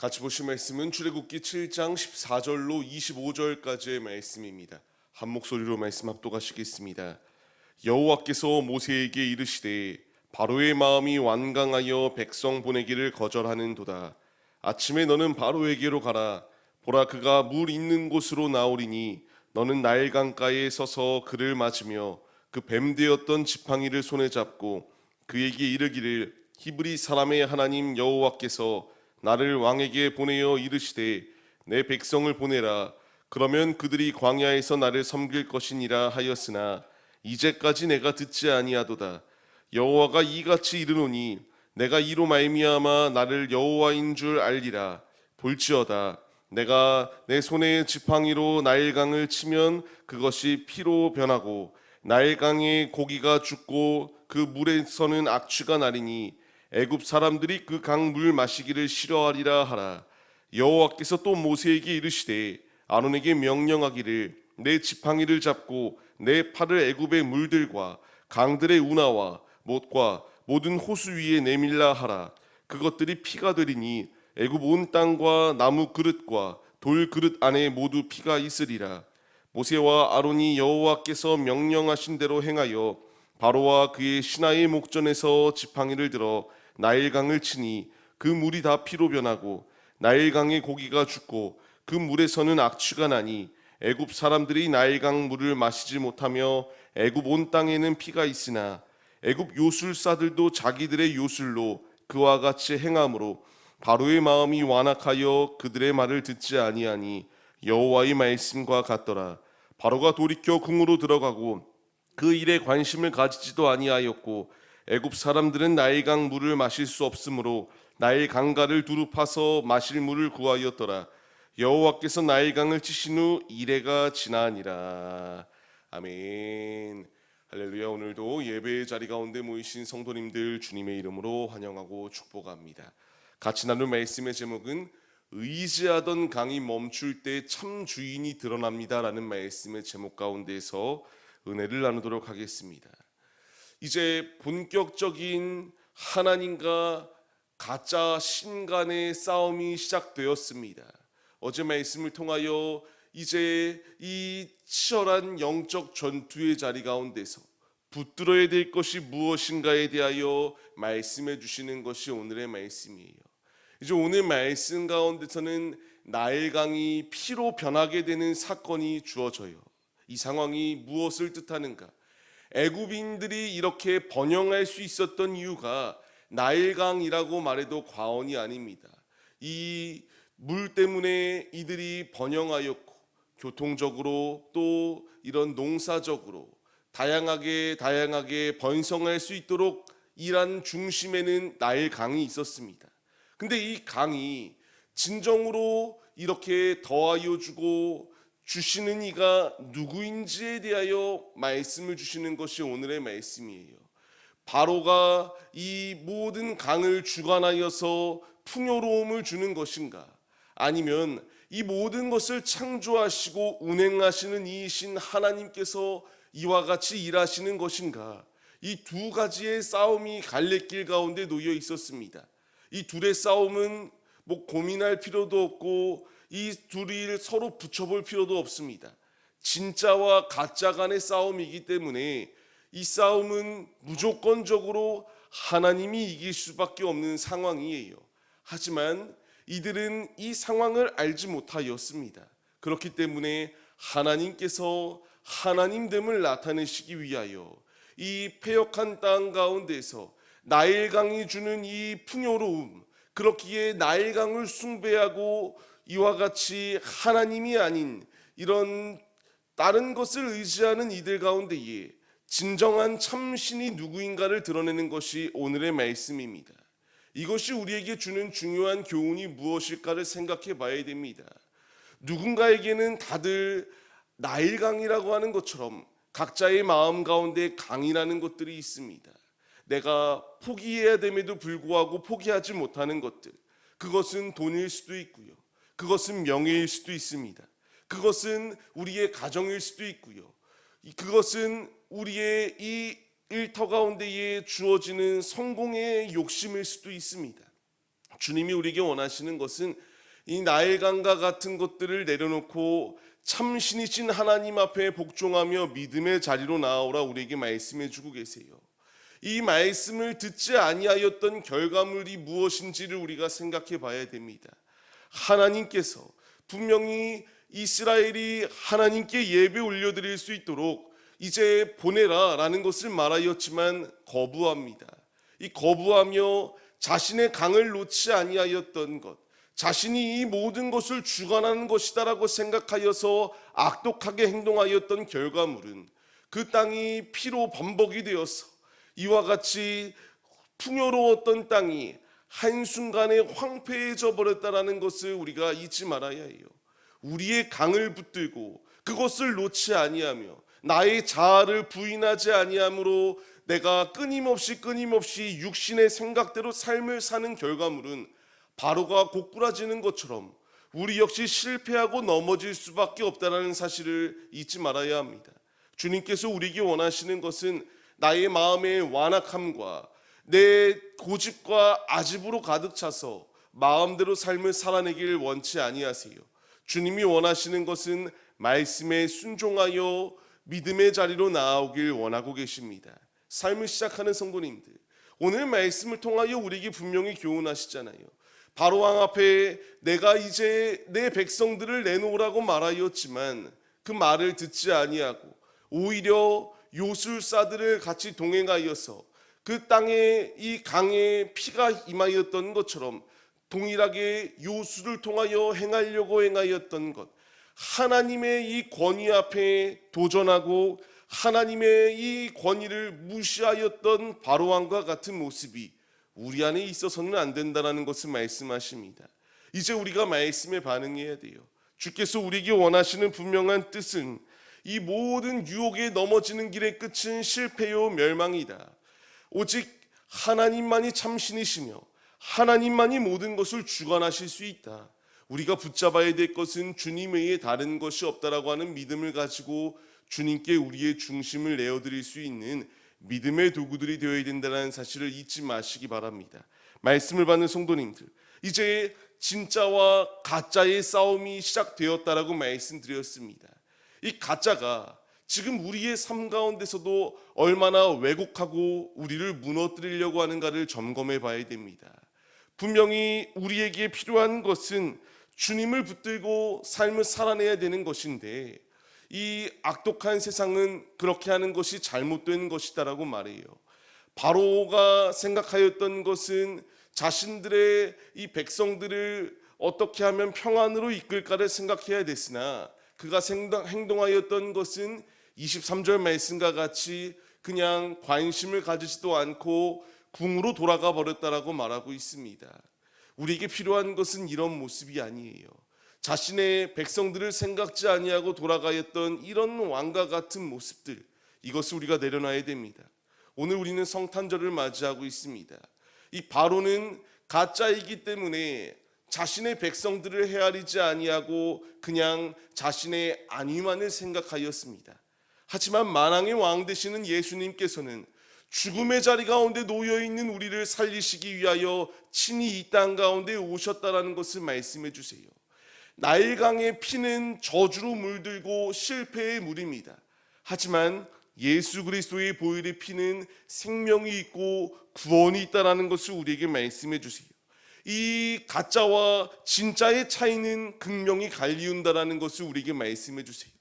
같이 보실 말씀은 출애굽기 7장 14절로 25절까지의 말씀입니다. 한 목소리로 말씀 합독하시겠습니다. 여호와께서 모세에게 이르시되 바로의 마음이 완강하여 백성 보내기를 거절하는도다. 아침에 너는 바로에게로 가라. 보라, 그가 물 있는 곳으로 나오리니 너는 나일 강가에 서서 그를 맞으며 그 뱀되었던 지팡이를 손에 잡고 그에게 이르기를 히브리 사람의 하나님 여호와께서 나를 왕에게 보내어 이르시되 내 백성을 보내라. 그러면 그들이 광야에서 나를 섬길 것이니라 하였으나 이제까지 내가 듣지 아니하도다. 여호와가 이같이 이르노니 내가 이로 말미암아 나를 여호와인 줄 알리라. 볼지어다 내가 내 손에 지팡이로 나일강을 치면 그것이 피로 변하고 나일강의 고기가 죽고 그 물에서는 악취가 나리니 애굽 사람들이 그 강 물 마시기를 싫어하리라 하라. 여호와께서 또 모세에게 이르시되 아론에게 명령하기를 내 지팡이를 잡고 내 팔을 애굽의 물들과 강들의 운하와 못과 모든 호수 위에 내밀라 하라. 그것들이 피가 되리니 애굽 온 땅과 나무 그릇과 돌 그릇 안에 모두 피가 있으리라. 모세와 아론이 여호와께서 명령하신 대로 행하여 바로와 그의 신하의 목전에서 지팡이를 들어 나일강을 치니 그 물이 다 피로 변하고 나일강의 고기가 죽고 그 물에서는 악취가 나니 애굽 사람들이 나일강 물을 마시지 못하며 애굽 온 땅에는 피가 있으나 애굽 요술사들도 자기들의 요술로 그와 같이 행함으로 바로의 마음이 완악하여 그들의 말을 듣지 아니하니 여호와의 말씀과 같더라. 바로가 돌이켜 궁으로 들어가고 그 일에 관심을 가지지도 아니하였고 애굽 사람들은 나일강 물을 마실 수 없으므로 나일 강가를 두루 파서 마실 물을 구하였더라. 여호와께서 나일강을 치신 후 이레가 지나니라. 아멘. 할렐루야. 오늘도 예배의 자리 가운데 모이신 성도님들 주님의 이름으로 환영하고 축복합니다. 같이 나눌 말씀의 제목은 의지하던 강이 멈출 때 참 주인이 드러납니다라는 말씀의 제목 가운데서 은혜를 나누도록 하겠습니다. 이제 본격적인 하나님과 가짜 신 간의 싸움이 시작되었습니다. 어제 말씀을 통하여 이제 이 치열한 영적 전투의 자리 가운데서 붙들어야 될 것이 무엇인가에 대하여 말씀해 주시는 것이 오늘의 말씀이에요. 이제 오늘 말씀 가운데서는 나일강이 피로 변하게 되는 사건이 주어져요. 이 상황이 무엇을 뜻하는가? 애굽인들이 이렇게 번영할 수 있었던 이유가 나일강이라고 말해도 과언이 아닙니다. 이 물 때문에 이들이 번영하였고 교통적으로 또 이런 농사적으로 다양하게 번성할 수 있도록 이란 중심에는 나일강이 있었습니다. 근데 이 강이 진정으로 이렇게 더하여 주고 주시는 이가 누구인지에 대하여 말씀을 주시는 것이 오늘의 말씀이에요. 바로가 이 모든 강을 주관하여서 풍요로움을 주는 것인가? 아니면 이 모든 것을 창조하시고 운행하시는 이이신 하나님께서 이와 같이 일하시는 것인가? 이 두 가지의 싸움이 갈래길 가운데 놓여 있었습니다. 이 둘의 싸움은 고민할 필요도 없고 이 둘이 서로 붙여볼 필요도 없습니다. 진짜와 가짜 간의 싸움이기 때문에 이 싸움은 무조건적으로 하나님이 이길 수밖에 없는 상황이에요. 하지만 이들은 이 상황을 알지 못하였습니다. 그렇기 때문에 하나님께서 하나님됨을 나타내시기 위하여 이 패역한 땅 가운데서 나일강이 주는 이 풍요로움, 그렇기에 나일강을 숭배하고 이와 같이 하나님이 아닌 이런 다른 것을 의지하는 이들 가운데에 진정한 참신이 누구인가를 드러내는 것이 오늘의 말씀입니다. 이것이 우리에게 주는 중요한 교훈이 무엇일까를 생각해 봐야 됩니다. 누군가에게는 다들 나일강이라고 하는 것처럼 각자의 마음 가운데 강이라는 것들이 있습니다. 내가 포기해야 됨에도 불구하고 포기하지 못하는 것들, 그것은 돈일 수도 있고요, 그것은 명예일 수도 있습니다. 그것은 우리의 가정일 수도 있고요, 그것은 우리의 이 일터 가운데에 주어지는 성공의 욕심일 수도 있습니다. 주님이 우리에게 원하시는 것은 이 나일강과 같은 것들을 내려놓고 참신이신 하나님 앞에 복종하며 믿음의 자리로 나아오라 우리에게 말씀해 주고 계세요. 이 말씀을 듣지 아니하였던 결과물이 무엇인지를 우리가 생각해 봐야 됩니다. 하나님께서 분명히 이스라엘이 하나님께 예배 올려드릴 수 있도록 이제 보내라 라는 것을 말하였지만 거부합니다. 이 거부하며 자신의 강을 놓지 아니하였던 것, 자신이 이 모든 것을 주관하는 것이다라고 생각하여서 악독하게 행동하였던 결과물은 그 땅이 피로 범벅이 되어서 이와 같이 풍요로웠던 땅이 한순간에 황폐해져 버렸다라는 것을 우리가 잊지 말아야 해요. 우리의 강을 붙들고 그것을 놓지 아니하며 나의 자아를 부인하지 아니함으로 내가 끊임없이 육신의 생각대로 삶을 사는 결과물은 바로가 고꾸라지는 것처럼 우리 역시 실패하고 넘어질 수밖에 없다는 사실을 잊지 말아야 합니다. 주님께서 우리에게 원하시는 것은 나의 마음의 완악함과 내 고집과 아집으로 가득 차서 마음대로 삶을 살아내길 원치 아니하세요. 주님이 원하시는 것은 말씀에 순종하여 믿음의 자리로 나아오길 원하고 계십니다. 삶을 시작하는 성도님들, 오늘 말씀을 통하여 우리에게 분명히 교훈하시잖아요. 바로왕 앞에 내가 이제 내 백성들을 내놓으라고 말하였지만 그 말을 듣지 아니하고 오히려 요술사들을 같이 동행하여서 그 땅에 이 강에 피가 임하였던 것처럼 동일하게 요술을 통하여 행하려고 행하였던 것, 하나님의 이 권위 앞에 도전하고 하나님의 이 권위를 무시하였던 바로왕과 같은 모습이 우리 안에 있어서는 안 된다는 것을 말씀하십니다. 이제 우리가 말씀에 반응해야 돼요. 주께서 우리에게 원하시는 분명한 뜻은 이 모든 유혹에 넘어지는 길의 끝은 실패요 멸망이다. 오직 하나님만이 참신이시며 하나님만이 모든 것을 주관하실 수 있다. 우리가 붙잡아야 될 것은 주님 외에 다른 것이 없다라고 하는 믿음을 가지고 주님께 우리의 중심을 내어드릴 수 있는 믿음의 도구들이 되어야 된다는 사실을 잊지 마시기 바랍니다. 말씀을 받는 성도님들, 이제 진짜와 가짜의 싸움이 시작되었다라고 말씀드렸습니다. 이 가짜가 지금 우리의 삶 가운데서도 얼마나 왜곡하고 우리를 무너뜨리려고 하는가를 점검해 봐야 됩니다. 분명히 우리에게 필요한 것은 주님을 붙들고 삶을 살아내야 되는 것인데 이 악독한 세상은 그렇게 하는 것이 잘못된 것이다라고 말해요. 바로가 생각하였던 것은 자신들의 이 백성들을 어떻게 하면 평안으로 이끌까를 생각해야 됐으나 그가 행동하였던 것은 23절 말씀과 같이 그냥 관심을 가지지도 않고 궁으로 돌아가 버렸다라고 말하고 있습니다. 우리에게 필요한 것은 이런 모습이 아니에요. 자신의 백성들을 생각지 아니하고 돌아가였던 이런 왕과 같은 모습들, 이것을 우리가 내려놔야 됩니다. 오늘 우리는 성탄절을 맞이하고 있습니다. 이 바로는 가짜이기 때문에 자신의 백성들을 헤아리지 아니하고 그냥 자신의 안위만을 생각하였습니다. 하지만 만왕의 왕 되시는 예수님께서는 죽음의 자리 가운데 놓여있는 우리를 살리시기 위하여 친히 이 땅 가운데 오셨다라는 것을 말씀해 주세요. 나일강의 피는 저주로 물들고 실패의 물입니다. 하지만 예수 그리스도의 보혈의 피는 생명이 있고 구원이 있다라는 것을 우리에게 말씀해 주세요. 이 가짜와 진짜의 차이는 극명히 갈리운다라는 것을 우리에게 말씀해 주세요.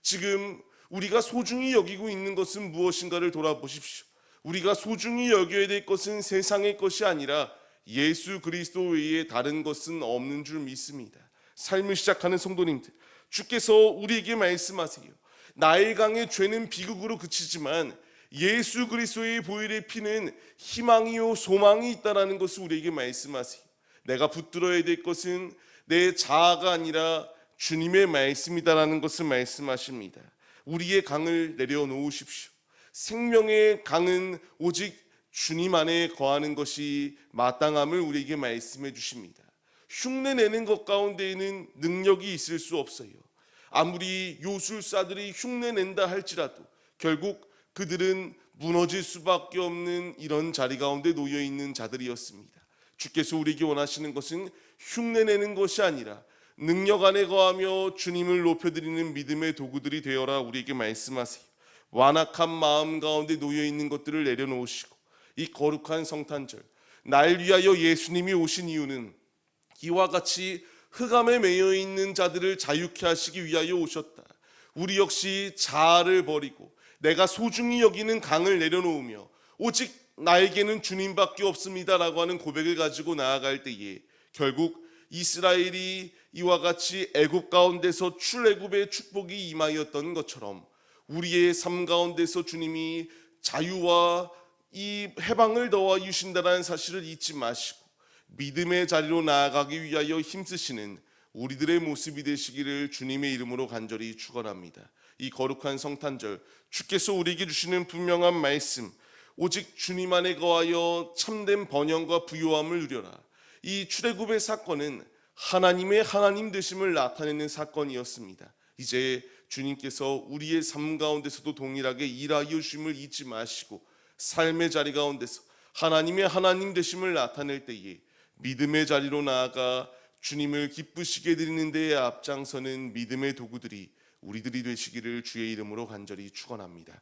지금 우리가 소중히 여기고 있는 것은 무엇인가를 돌아보십시오. 우리가 소중히 여겨야 될 것은 세상의 것이 아니라 예수 그리스도 외에 다른 것은 없는 줄 믿습니다. 삶을 시작하는 성도님들, 주께서 우리에게 말씀하세요. 나일강의 죄는 비극으로 그치지만 예수 그리스도의 보혈의 피는 희망이요 소망이 있다는 것을 우리에게 말씀하세요. 내가 붙들어야 될 것은 내 자아가 아니라 주님의 말씀이다라는 것을 말씀하십니다. 우리의 강을 내려놓으십시오. 생명의 강은 오직 주님 안에 거하는 것이 마땅함을 우리에게 말씀해 주십니다. 흉내내는 것 가운데에는 능력이 있을 수 없어요. 아무리 요술사들이 흉내낸다 할지라도 결국 그들은 무너질 수밖에 없는 이런 자리 가운데 놓여 있는 자들이었습니다. 주께서 우리에게 원하시는 것은 흉내내는 것이 아니라 능력 안에 거하며 주님을 높여드리는 믿음의 도구들이 되어라 우리에게 말씀하세요. 완악한 마음 가운데 놓여있는 것들을 내려놓으시고 이 거룩한 성탄절, 날 위하여 예수님이 오신 이유는 이와 같이 흑암에 매여 있는 자들을 자유케 하시기 위하여 오셨다. 우리 역시 자아를 버리고 내가 소중히 여기는 강을 내려놓으며 오직 나에게는 주님밖에 없습니다라고 하는 고백을 가지고 나아갈 때에 결국 이스라엘이 이와 같이 애굽 가운데서 출애굽의 축복이 임하였던 것처럼 우리의 삶 가운데서 주님이 자유와 이 해방을 더하 주신다는 사실을 잊지 마시고 믿음의 자리로 나아가기 위하여 힘쓰시는 우리들의 모습이 되시기를 주님의 이름으로 간절히 축원합니다. 이 거룩한 성탄절 주께서 우리에게 주시는 분명한 말씀, 오직 주님 안에 거하여 참된 번영과 부요함을 누려라. 이 출애굽의 사건은 하나님의 하나님 되심을 나타내는 사건이었습니다. 이제 주님께서 우리의 삶 가운데서도 동일하게 일하여 주심을 잊지 마시고 삶의 자리 가운데서 하나님의 하나님 되심을 나타낼 때에 믿음의 자리로 나아가 주님을 기쁘시게 드리는 데에 앞장서는 믿음의 도구들이 우리들이 되시기를 주의 이름으로 간절히 축원합니다.